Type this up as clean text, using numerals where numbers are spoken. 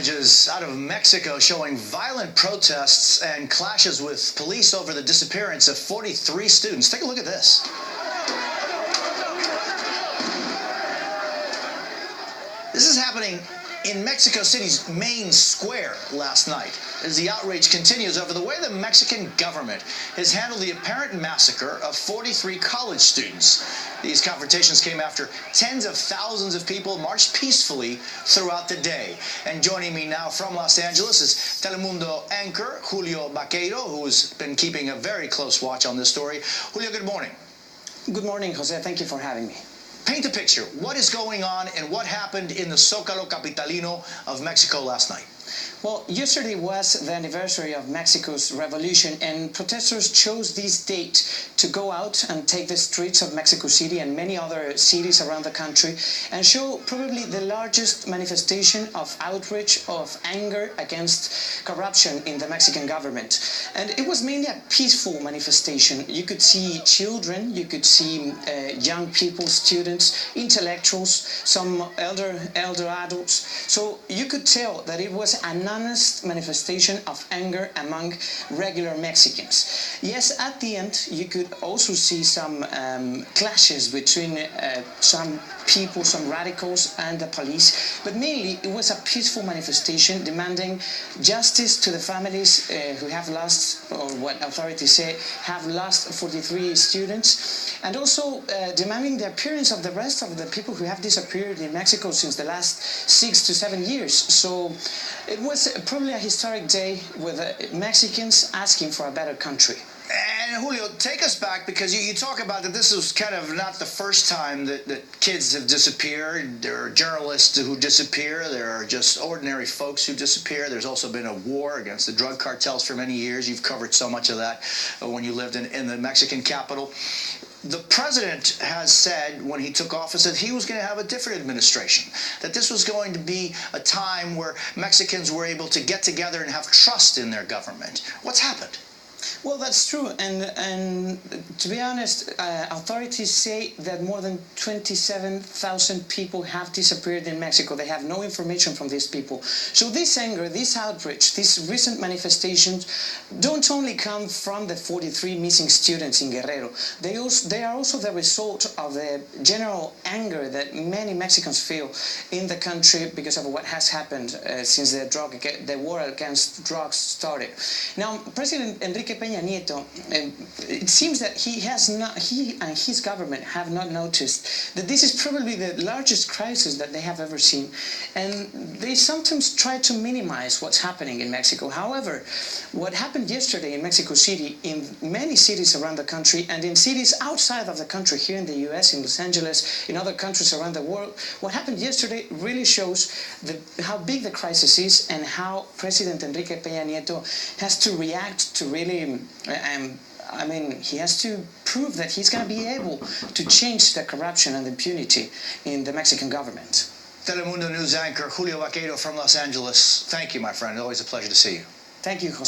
images out of Mexico showing violent protests and clashes with police over the disappearance of 43 students. Take a look at this. This is happening in Mexico City's main square last night as the outrage continues over the way the Mexican government has handled the apparent massacre of 43 college students. These confrontations came after tens of thousands of people marched peacefully throughout the day. And joining me now from Los Angeles is Telemundo anchor Julio Vaqueiro, who's been keeping a very close watch on this story. Julio, good morning. Good morning, Jose. Thank you for having me. Paint a picture. What is going on and what happened in the Zócalo Capitalino of Mexico last night? Well, yesterday was the anniversary of Mexico's revolution, and protesters chose this date to go out and take the streets of Mexico City and many other cities around the country and show probably the largest manifestation of outrage, of anger against corruption in the Mexican government. And it was mainly a peaceful manifestation. You could see children, you could see young people, students, intellectuals, some elder adults. So you could tell that it was an honest manifestation of anger among regular Mexicans. Yes, at the end, you could also see some clashes between some people, some radicals and the police, but mainly it was a peaceful manifestation demanding justice to the families who have lost, or what authorities say, have lost 43 students, and also demanding the appearance of the rest of the people who have disappeared in Mexico since the last 6 to 7 years. So it was probably a historic day with Mexicans asking for a better country. And Julio, take us back, because you talk about that this was kind of not the first time that kids have disappeared. There are journalists who disappear. There are just ordinary folks who disappear. There's also been a war against the drug cartels for many years. You've covered so much of that when you lived in the Mexican capital. The president has said when he took office that he was going to have a different administration, that this was going to be a time where Mexicans were able to get together and have trust in their government. What's happened? Well, that's true, and to be honest, authorities say that more than 27,000 people have disappeared in Mexico. They have no information from these people. So this anger, this outrage, these recent manifestations don't only come from the 43 missing students in Guerrero. They are also the result of the general anger that many Mexicans feel in the country because of what has happened since the war against drugs started. Now, President Enrique Peña Nieto, it seems that he and his government have not noticed that this is probably the largest crisis that they have ever seen, and they sometimes try to minimize what's happening in Mexico. However, what happened yesterday in Mexico City, in many cities around the country, and in cities outside of the country, here in the US, in Los Angeles, in other countries around the world, what happened yesterday really shows how big the crisis is and how President Enrique Peña Nieto has to react to really he has to prove that he's going to be able to change the corruption and impunity in the Mexican government. Telemundo News anchor Julio Vaqueiro from Los Angeles. Thank you, my friend. Always a pleasure to see you. Thank you, Jose.